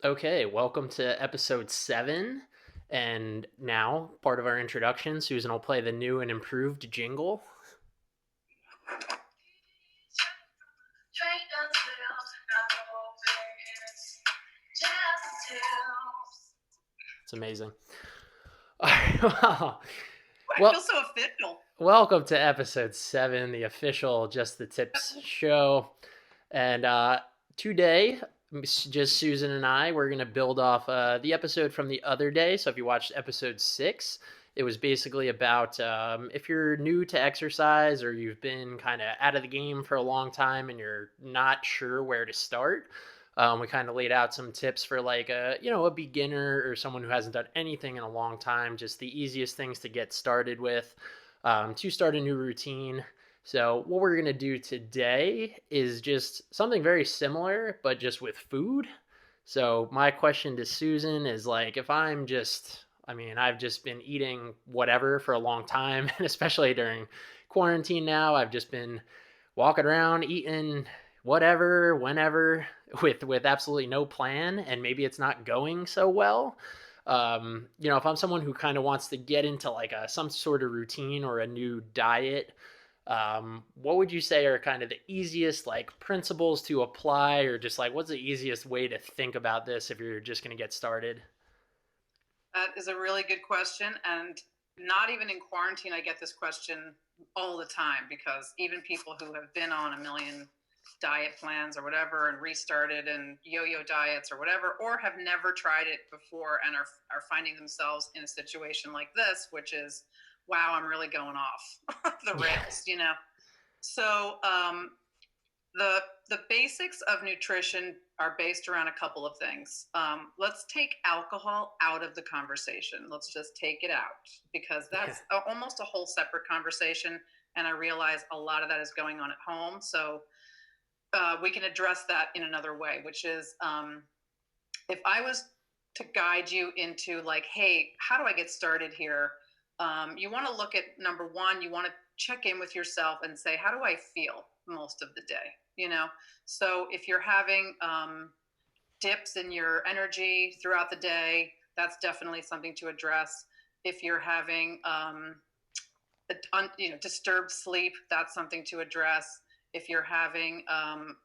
Okay, welcome to episode 7. And now, part of our introduction, Susan will play the new and improved jingle. It's amazing. All right, I well, feel so official. welcome to episode 7, the official Just the Tips show. And today, just Susan and I, we're going to build off the episode from the other day. So if you watched episode 6, it was basically about if you're new to exercise or you've been kind of out of the game for a long time and you're not sure where to start. We kind of laid out some tips for like a beginner or someone who hasn't done anything in a long time, just the easiest things to get started with, to start a new routine. So, what we're going to do today is just something very similar, but just with food. So, my question to Susan is like, if I've just been eating whatever for a long time, and especially during quarantine now, I've just been walking around eating whatever, whenever, with absolutely no plan, and maybe it's not going so well. If I'm someone who kind of wants to get into like some sort of routine or a new diet, what would you say are kind of the easiest like principles to apply, or just like what's the easiest way to think about this if you're just going to get started? That is a really good question. And not even in quarantine, I get this question all the time because even people who have been on a million diet plans or whatever and restarted and yo-yo diets or whatever, or have never tried it before and are finding themselves in a situation like this, which is, wow, I'm really going off the Yeah. rails. So the basics of nutrition are based around a couple of things. Let's take alcohol out of the conversation. Let's just take it out because Yeah. that's almost a whole separate conversation. And I realize a lot of that is going on at home. So we can address that in another way, which is if I was to guide you into like, hey, how do I get started here? You want to look at number one, you want to check in with yourself and say, how do I feel most of the day? So if you're having dips in your energy throughout the day, that's definitely something to address. If you're having disturbed sleep, that's something to address. If you're having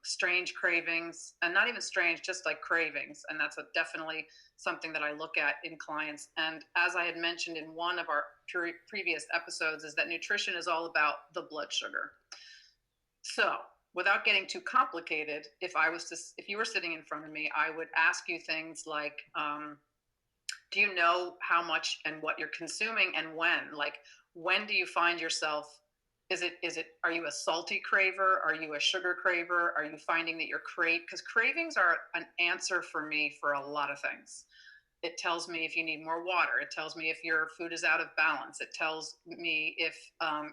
strange cravings, and not even strange, just like cravings, and that's definitely something that I look at in clients. And as I had mentioned in one of our previous episodes, is that nutrition is all about the blood sugar. So without getting too complicated, if you were sitting in front of me, I would ask you things like, do you know how much and what you're consuming and when? Like, when do you find yourself? Are you a salty craver? Are you a sugar craver? Are you finding that you're because cravings are an answer for me for a lot of things. It tells me if you need more water. It tells me if your food is out of balance. It tells me if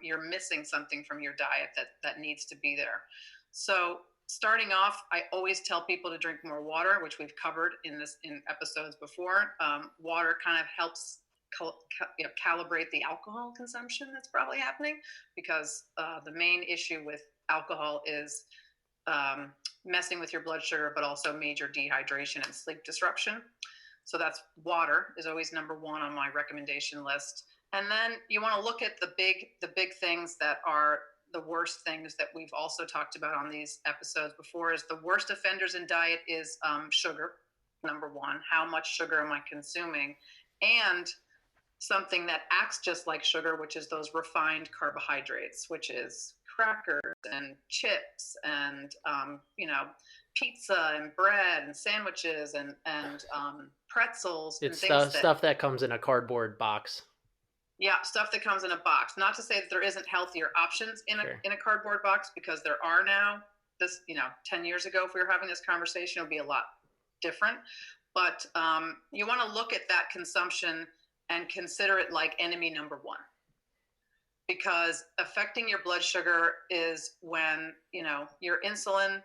you're missing something from your diet that needs to be there. So starting off, I always tell people to drink more water, which we've covered in episodes before. Water kind of helps calibrate the alcohol consumption that's probably happening because the main issue with alcohol is messing with your blood sugar, but also major dehydration and sleep disruption. So that's water is always number one on my recommendation list. And then you want to look at the big things that are the worst things that we've also talked about on these episodes before. Is the worst offenders in diet is sugar. Number one, how much sugar am I consuming? And something that acts just like sugar, which is those refined carbohydrates, which is crackers and chips and pizza and bread and sandwiches and pretzels and It's things that, stuff that comes in a cardboard box. yeah, stuff that comes in a box. Not to say that there isn't healthier options in a Sure. in a cardboard box, because there are now. 10 years ago, if we were having this conversation, it would be a lot different. But you want to look at that consumption and consider it like enemy number one, because affecting your blood sugar is when your insulin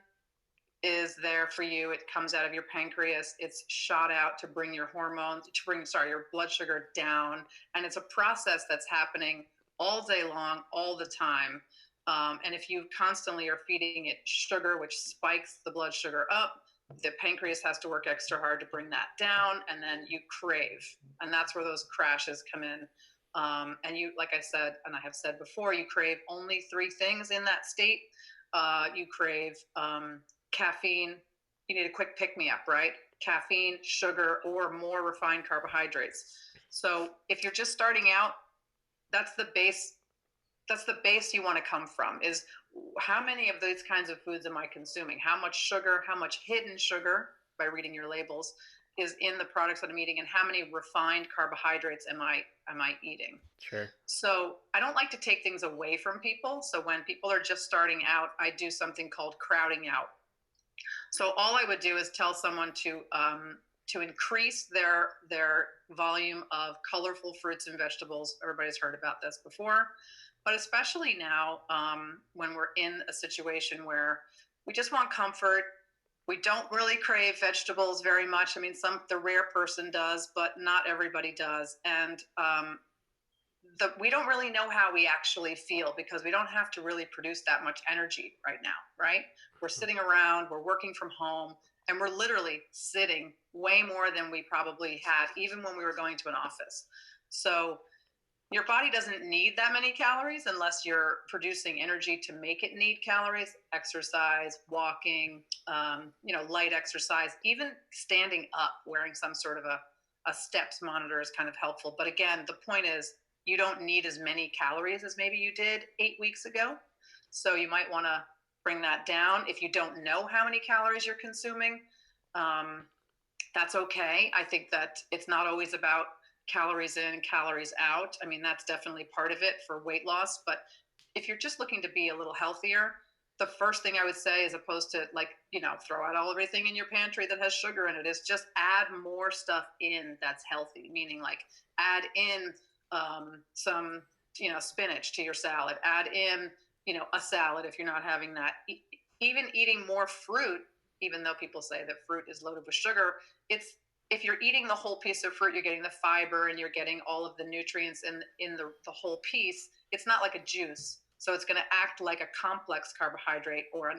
is there for you. It comes out of your pancreas. It's shot out to bring your your blood sugar down. And it's a process that's happening all day long, all the time. And if you constantly are feeding it sugar, which spikes the blood sugar up, The pancreas has to work extra hard to bring that down, and then you crave, and that's where those crashes come in. And you, like I said, and I have said before, you crave only three things in that state. You crave caffeine. You need a quick pick me up, right? Caffeine, sugar, or more refined carbohydrates. So if you're just starting out, that's the base. That's the base you want to come from, is how many of these kinds of foods am I consuming? How much sugar, how much hidden sugar, by reading your labels, is in the products that I'm eating, and how many refined carbohydrates am I eating? Sure. So I don't like to take things away from people. So when people are just starting out, I do something called crowding out. So all I would do is tell someone to increase their volume of colorful fruits and vegetables. Everybody's heard about this before, but especially now, when we're in a situation where we just want comfort. We don't really crave vegetables very much. I mean, the rare person does, but not everybody does. And we don't really know how we actually feel, because we don't have to really produce that much energy right now, right? We're sitting around, we're working from home, and we're literally sitting way more than we probably had, even when we were going to an office. So your body doesn't need that many calories unless you're producing energy to make it need calories. Exercise, walking, light exercise, even standing up, wearing some sort of a steps monitor is kind of helpful. But again, the point is, you don't need as many calories as maybe you did 8 weeks ago. So you might want to bring that down. If you don't know how many calories you're consuming, um, that's okay. I think that it's not always about calories in, calories out. I mean, that's definitely part of it for weight loss. But if you're just looking to be a little healthier, the first thing I would say, as opposed to throw out everything in your pantry that has sugar in it, is just add more stuff in that's healthy. Meaning, like, add in some, spinach to your salad. Add in, a salad if you're not having that. Even eating more fruit, even though people say that fruit is loaded with sugar, it's if you're eating the whole piece of fruit, you're getting the fiber and you're getting all of the nutrients in the whole piece. It's not like a juice, so it's going to act like a complex carbohydrate, or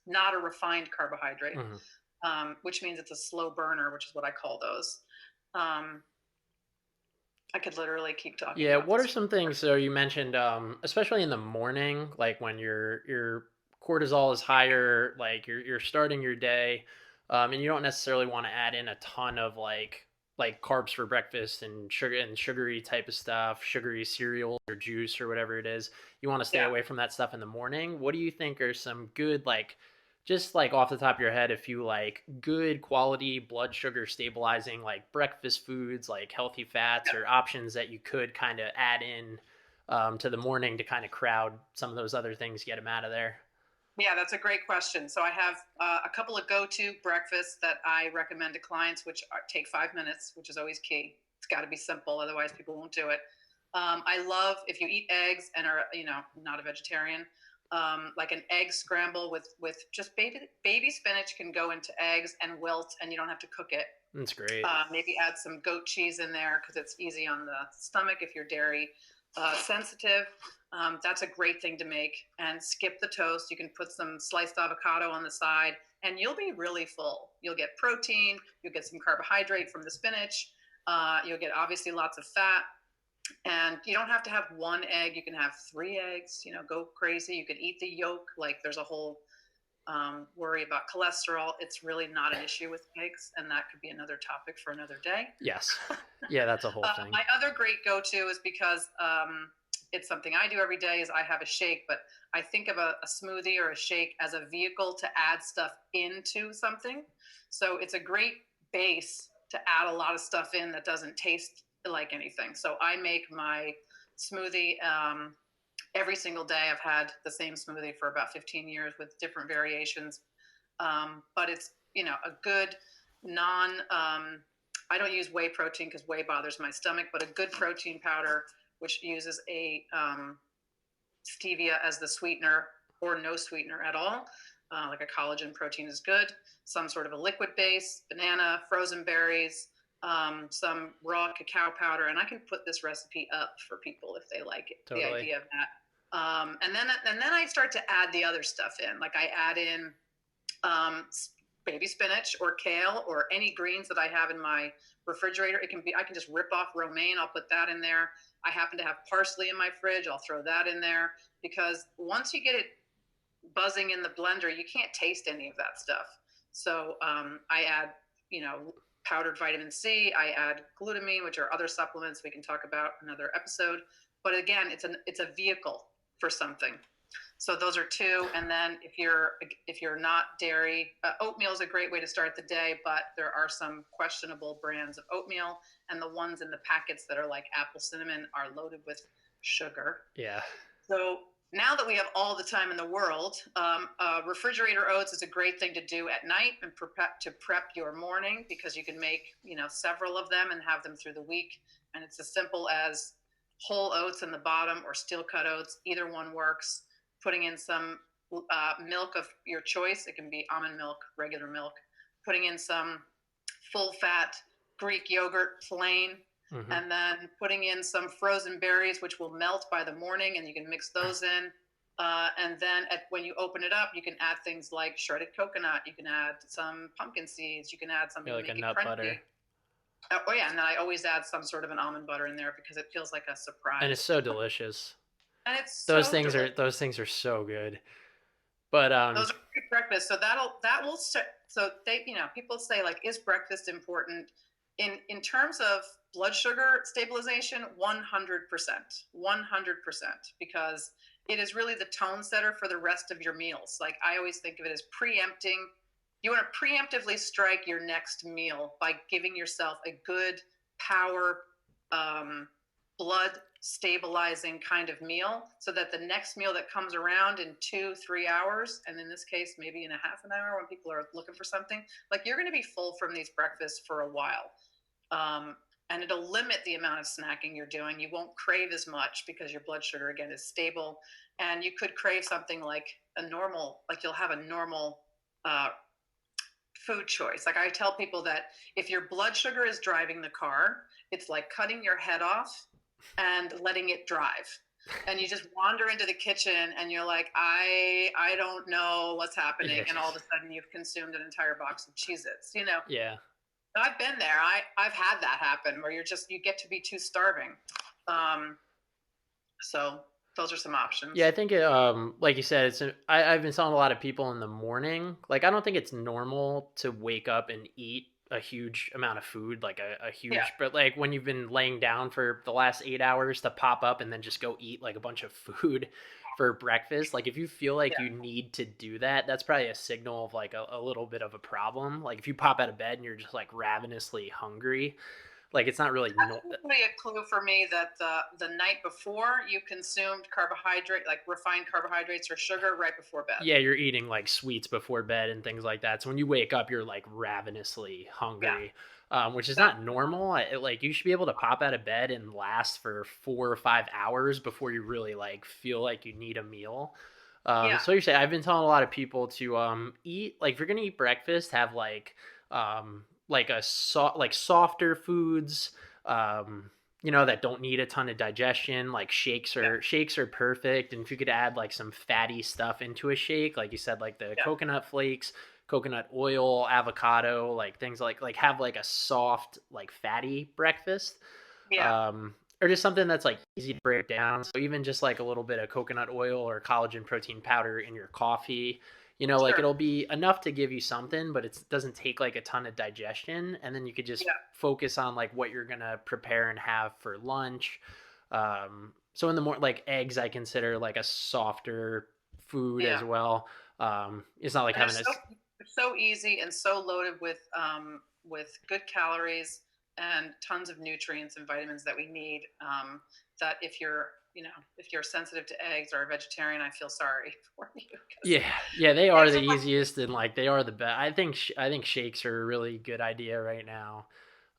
not a refined carbohydrate, Mhm. which means it's a slow burner, which is what I call those. Um, I could literally keep talking Yeah, about what are this. some things, so you mentioned especially in the morning, like when your cortisol is higher, like you're starting your day, and you don't necessarily want to add in a ton of like carbs for breakfast and sugar and sugary type of stuff, sugary cereal or juice or whatever it is. You want to stay Yeah. away from that stuff in the morning. What do you think are some good, like, just like off the top of your head, if you like good quality blood sugar stabilizing like breakfast foods, like healthy fats or options that you could kind of add in to the morning to kind of crowd some of those other things, get them out of there? Yeah, that's a great question. So I have a couple of go-to breakfasts that I recommend to clients, which take 5 minutes, which is always key. It's got to be simple, otherwise people won't do it. I love, if you eat eggs and are not a vegetarian, like an egg scramble with just baby spinach can go into eggs and wilt, and you don't have to cook it. That's great. Maybe add some goat cheese in there because it's easy on the stomach if you're dairy sensitive. That's a great thing to make. And skip the toast. You can put some sliced avocado on the side, and you'll be really full. You'll get protein, you'll get some carbohydrate from the spinach, you'll get obviously lots of fat. And you don't have to have one egg. You can have 3 eggs, go crazy. You can eat the yolk. Like, there's a whole worry about cholesterol. It's really not an issue with eggs, and that could be another topic for another day. Yes. Yeah, that's a whole thing. My other great go-to is because it's something I do every day. Is I have a shake, but I think of a smoothie or a shake as a vehicle to add stuff into something. So it's a great base to add a lot of stuff in that doesn't taste like anything. So I make my smoothie every single day. I've had the same smoothie for about 15 years with different variations. But it's, a good non, I don't use whey protein because whey bothers my stomach, but a good protein powder, which uses a stevia as the sweetener or no sweetener at all. Like a collagen protein is good. Some sort of a liquid base, banana, frozen berries, some raw cacao powder, and I can put this recipe up for people if they like it. The Totally. idea of that, and then I start to add the other stuff in. Like I add in um, baby spinach or kale or any greens that I have in my refrigerator. It can be, I can just rip off romaine. I'll put that in there. I happen to have parsley in my fridge. I'll throw that in there because once you get it buzzing in the blender, you can't taste any of that stuff. So I add, you know, powdered vitamin C. I add glutamine, which are other supplements we can talk about another episode. But again, it's a vehicle for something. So those are two. And then if you're not dairy, oatmeal is a great way to start the day, but there are some questionable brands of oatmeal, and the ones in the packets that are like apple cinnamon are loaded with sugar. Yeah. So now that we have all the time in the world, refrigerator oats is a great thing to do at night and prep your morning, because you can make, several of them and have them through the week. And it's as simple as whole oats in the bottom or steel cut oats. Either one works. Putting in some milk of your choice. It can be almond milk, regular milk. Putting in some full fat Greek yogurt, plain, Hmm. and then putting in some frozen berries, which will melt by the morning, and you can mix those in. And then when you open it up, you can add things like shredded coconut. You can add some pumpkin seeds. You can add Yeah, something to like a make it nut crunchy. butter. Oh yeah, and then I always add some sort of an almond butter in there because it feels like a And it's surprise. so delicious. And it's Those so things are delicious. those things are so good. But Those are great breakfast. So that will so they people say, like, is breakfast important in terms of blood sugar stabilization? 100%, 100%, because it is really the tone setter for the rest of your meals. Like, I always think of it as preempting. You want to preemptively strike your next meal by giving yourself a good power, um, blood stabilizing kind of meal, so that the next meal that comes around in 2-3 hours, and in this case maybe in a half an hour, when people are looking for something, like, you're going to be full from these breakfasts for a while. um, and it'll limit the amount of snacking you're doing. You won't crave as much because your blood sugar again is stable. And you could crave something like you'll have a normal uh, food choice. Like, I tell people that if your blood sugar is driving the car, it's like cutting your head off and letting it drive. And you just wander into the kitchen and you're like, I don't know what's happening. yeah, And all of a sudden you've consumed an entire box of Cheez-Its. yeah, I've been there. I've had that happen where you get to be too starving. Um, so those are some yeah. I options. think like you said, I've been telling a lot of people in the morning. Like, I don't think it's normal to wake up and eat a huge amount of food, like a Yeah. huge. But like when you've been laying down for the last 8 hours, to pop up and then just go eat like a bunch of food for breakfast. Like, if you feel like Yeah. you need to do that, that's probably a signal of like a little bit of a problem. Like, if you pop out of bed and you're just like ravenously hungry, like it's not really That's usually a clue for me that the night before you consumed carbohydrate, like refined carbohydrates or sugar, right before bed. yeah, you're eating like sweets before bed and things like that. So when you wake up, you're like ravenously Yeah. hungry, which is That, not normal. Like, you should be able to pop out of bed and last for 4 or 5 hours before you really like feel like you need a meal. yeah. So you say I've been telling a lot of people to eat, like, if you're gonna eat breakfast, have like like softer foods. That don't need a ton of digestion. Like, Yeah. shakes are perfect. And if you could add like some fatty stuff into a shake, like you said, like the Yeah. coconut flakes, coconut oil, avocado, like things like have like a soft, like fatty breakfast. Yeah. Or just something that's like easy to break down. So even just like a little bit of coconut oil or collagen protein powder in your coffee, like, Sure. it'll be enough to give you something, but it doesn't take like a ton of digestion. And then you could just Yeah. focus on like what you're gonna prepare and have for lunch. So in the morning, like eggs, I consider like a softer food Yeah. as well. It's not like And having a they're so easy and so loaded with good calories and tons of nutrients and vitamins that we need. That if you're sensitive to eggs or a vegetarian, I feel sorry for you, because Yeah, yeah, they are eggs the are like, easiest, and like they are the best. I think shakes are a really good idea right now.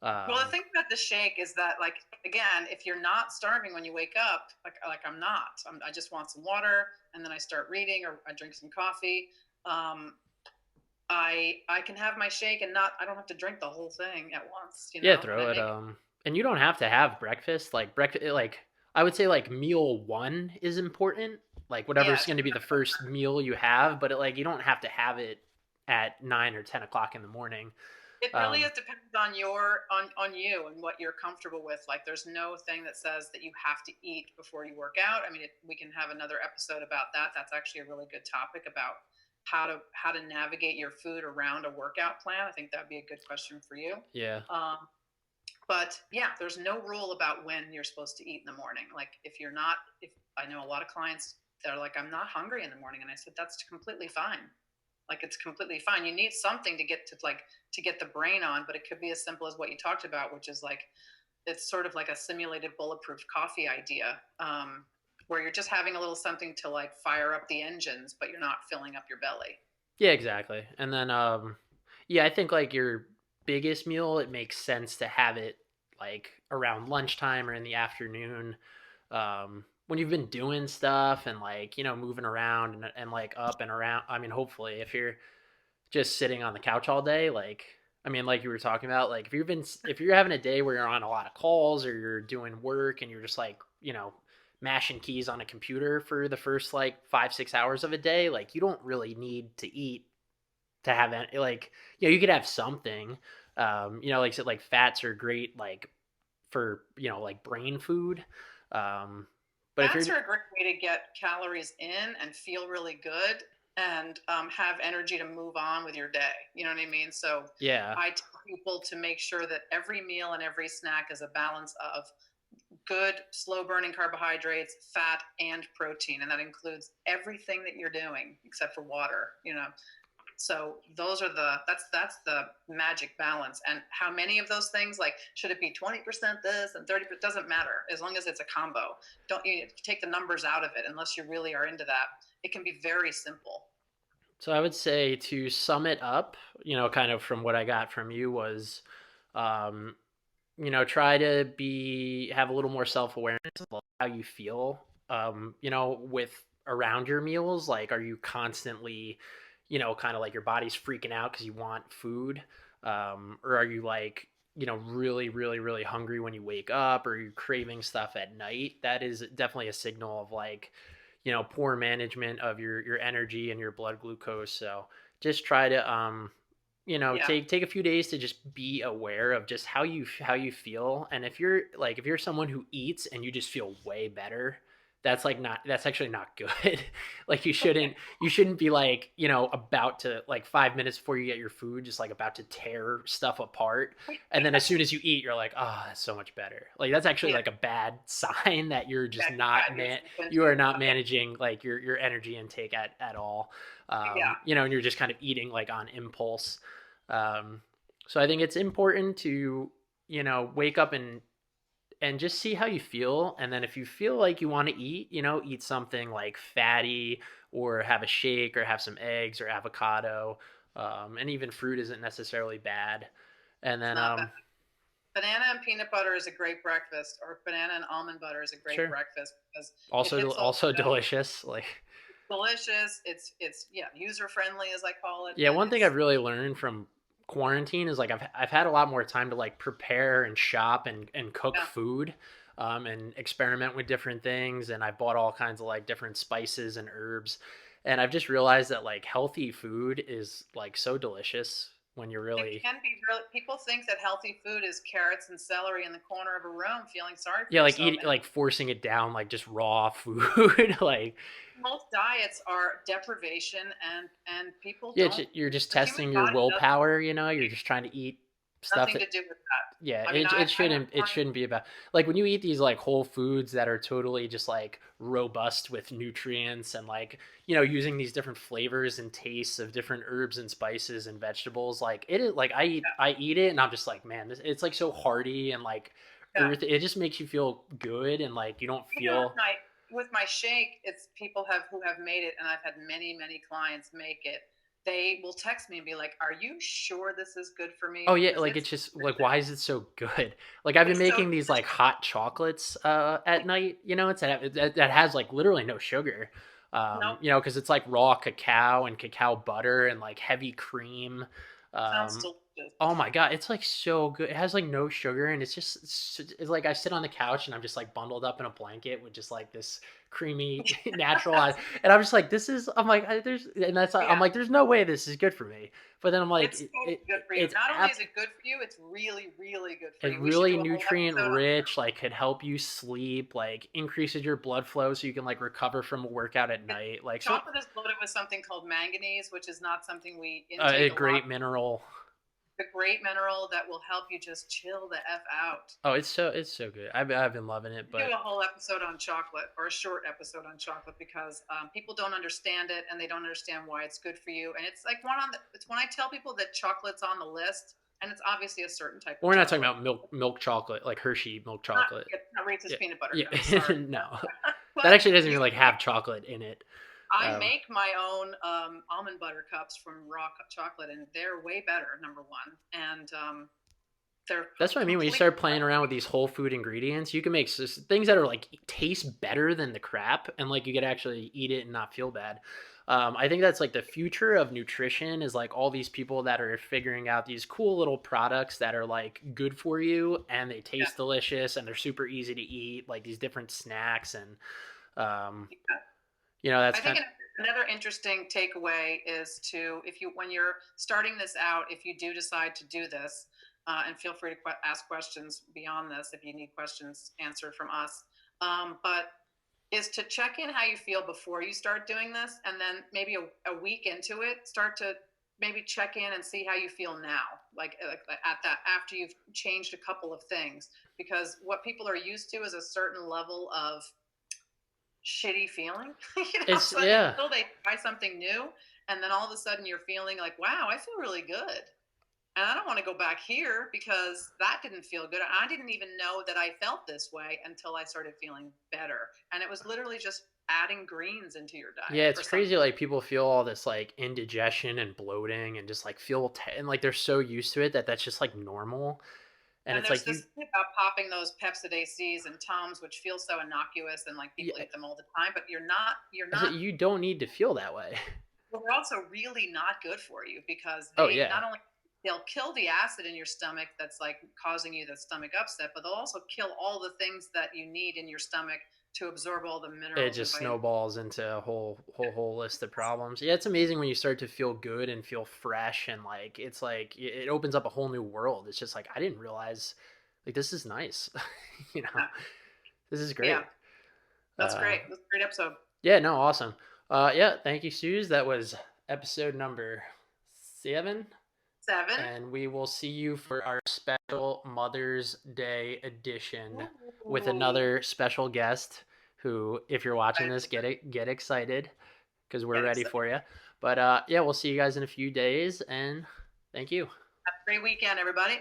well, the Um, thing about the shake is that, like, again, if you're not starving when you wake up, like I'm not, I just want some water, and then I start reading or I drink some coffee. Um, I can have my shake and not I don't have to drink the whole thing at once, yeah, and I throw it. make And you don't have to have breakfast. Like breakfast, like I would say, like meal one is important. Like yeah, whatever's going to be the first meal you have, but like you don't have to have it at 9 or 10 o'clock in the morning. It really Um, is dependent on on you and what you're comfortable with. Like, there's no thing that says that you have to eat before you work out. I mean, we can have another episode about that. That's actually a really good topic about how to navigate your food around a workout plan. I think that'd be a good question for you. yeah, Um, but yeah, there's no rule about when you're supposed to eat in the morning. Like, if you're not, if I know a lot of clients that are like, I'm not hungry in the morning, and I said that's completely fine. Like, it's completely fine. You need something to get to get the brain on, but it could be as simple as what you talked about, which is like, it's sort of like a simulated bulletproof coffee idea, where you're just having a little something to like fire up the engines, but you're not filling up your belly. yeah, exactly. And then yeah, I think like your biggest meal, it makes sense to have it like around lunchtime or in the afternoon, when you've been doing stuff and like moving around and like up and around. I mean, hopefully, if you're just sitting on the couch all day, like I mean, like you were talking about, like if you're having a day where you're on a lot of calls or you're doing work and you're just like mashing keys on a computer for the first like 5 6 hours of a day, like you don't really need to eat to have any, like you could have something, like I said, like fats are great, like for like brain food, um but if you're Fats are a great way to get calories in and feel really good, and have energy to move on with your day. You know what I mean? So yeah. I tell people to make sure that every meal and every snack is a balance of good, slow burning carbohydrates, fat, and protein. And that includes everything that you're doing except for water, you know. So those are that's the magic balance. And how many of those things, like, should it be 20% this and 30%? Doesn't matter, as long as it's a combo. Don't you take the numbers out of it unless you really are into that. It can be very simple. So I would say, to sum it up, kind of from what I got from you was, um, try to have a little more self awareness of how you feel, with around your meals. Like, are you constantly, kind of like your body's freaking out because you want food? Or are you like, really, really, really hungry when you wake up, or are you craving stuff at night? That is definitely a signal of like, poor management of your energy and your blood glucose. So just try to Yeah. take a few days to just be aware of just how you feel. And if you're someone who eats and you just feel way better, that's actually not good. Like, you shouldn't be like, about to, like, 5 minutes before you get your food, just like about to tear stuff apart, and then as soon as you eat, you're like, oh, that's so much better. Like, that's actually Yeah. like a bad sign that you're just Yeah. You're you are thinking, not okay. managing like your energy intake at all. Yeah. And you're just kind of eating like on impulse. um, so I think it's important to, wake up and just see how you feel. And then if you feel like you want to eat, eat something like fatty, or have a shake, or have some eggs or avocado. And even fruit isn't necessarily bad. And It's then, not bad. Banana and peanut butter is a great breakfast, or banana and almond butter is a great sure. breakfast because it Also, hits all also the bells. delicious. Like, Delicious. It's yeah, user friendly, as I call it, yeah, and one thing it's I've really learned from quarantine is like I've had a lot more time to like prepare and shop and cook yeah. food, and experiment with different things. And I bought all kinds of like different spices and herbs, and I've just realized that like healthy food is like so delicious when you're It really, can be really. People think that healthy food is carrots and celery in the corner of a room, feeling sorry for yeah, like yourself. eat And like forcing it down, like just raw food. Like, most diets are deprivation, and people yeah, don't. you're just The human testing your body does willpower. You're just trying to eat stuff. nothing to do with that. Yeah, I mean, it I have shouldn't it clients. shouldn't be about, like, when you eat these like whole foods that are totally just like robust with nutrients, and like, using these different flavors and tastes of different herbs and spices and vegetables. Like, it is like I eat it and I'm just like, man, it's like so hearty and like Yeah. earth. It just makes you feel good, and like you don't Even feel. with my shake, it's people have who have made it, and I've had many clients make it. They will text me and be like, "Are you sure this is good for me? Oh yeah, Because like it's it's just like, why is it so good? Like, I've been it's so making these like hot chocolates at night. That has like literally no sugar. no, Because it's like raw cacao and cacao butter and like heavy cream. sounds Um, delicious. delicious. Oh my god, it's like so good. It has like no sugar, and it's like I sit on the couch and I'm just like bundled up in a blanket with just like this creamy natural and I'm just like I'm like there's and that's I'm Yeah. like there's no way this is good for me. But then I'm like It's totally good for you. it's Not only is it good for you, it's really, really good for it's you. We should really do a whole nutrient episode on rich, like could help you sleep, like increases your blood flow so you can like recover from a workout at it. night. Like so Chocolate is loaded with something called manganese, which is not something we intake a a lot. great mineral. The great mineral that will help you just chill the F out. Oh, it's so good. I've been loving it, Do but a whole episode on chocolate or a short episode on chocolate because people don't understand it and they don't understand why it's good for you. And it's like it's when I tell people that chocolate's on the list, and it's obviously a certain type of we're not talking chocolate. about milk chocolate, like Hershey milk Not, chocolate. it's not Reese's Yeah, peanut butter yeah. cups, sorry. No, that But actually doesn't you even like can have chocolate in it. I Um, make my own almond butter cups from raw chocolate, and they're way better. Number one, and they're that's what I mean. When you complete. start playing around with these whole food ingredients, you can make things that are like taste better than the crap, and like you could actually eat it and not feel bad. I think that's like the future of nutrition is like all these people that are figuring out these cool little products that are like good for you and they Yeah, taste delicious and they're super easy to eat, like these different snacks and um, yeah. that's I think kind. another interesting takeaway is to if you when you're starting this out, if you do decide to do this, and feel free to ask questions beyond this if you need questions answered from us. But is to check in how you feel before you start doing this, and then maybe a week into it, start to maybe check in and see how you feel now, like at that after you've changed a couple of things, because what people are used to is a certain level of shitty feeling, It's so yeah. until they try something new, and then all of a sudden you're feeling like, wow, I feel really good. And I don't want to go back here because that didn't feel good. I didn't even know that I felt this way until I started feeling better. And it was literally just adding greens into your Yeah, diet it's or something. crazy. Like people feel all this like indigestion and bloating and just like and like they're so used to it that that's just like normal. And And it's there's like this thing about popping those Pepsid ACs and Tums, which feels so innocuous and like people yeah, eat them all the time, but you're not you don't need to feel that way. well, they're also really not good for you because Oh they yeah, not only they'll kill the acid in your stomach that's like causing you the stomach upset, but they'll also kill all the things that you need in your stomach to absorb all the it minerals and just vitamins. snowballs into a whole list of problems. Yeah, it's amazing when you start to feel good and feel fresh and like it's like it opens up a whole new world. It's just like I didn't realize like this is nice. you know, this is Yeah, great. that's Uh, great. That's a great episode. yeah, no, awesome. Yeah, thank you, Suze. That was episode number 7. 7. And we will see you for our special Mother's Day edition with Ooh, another special guest who, if you're watching I this, get excited because we're get ready excited. for you. But yeah, we'll see you guys in a few days and thank you. Have a great weekend, everybody.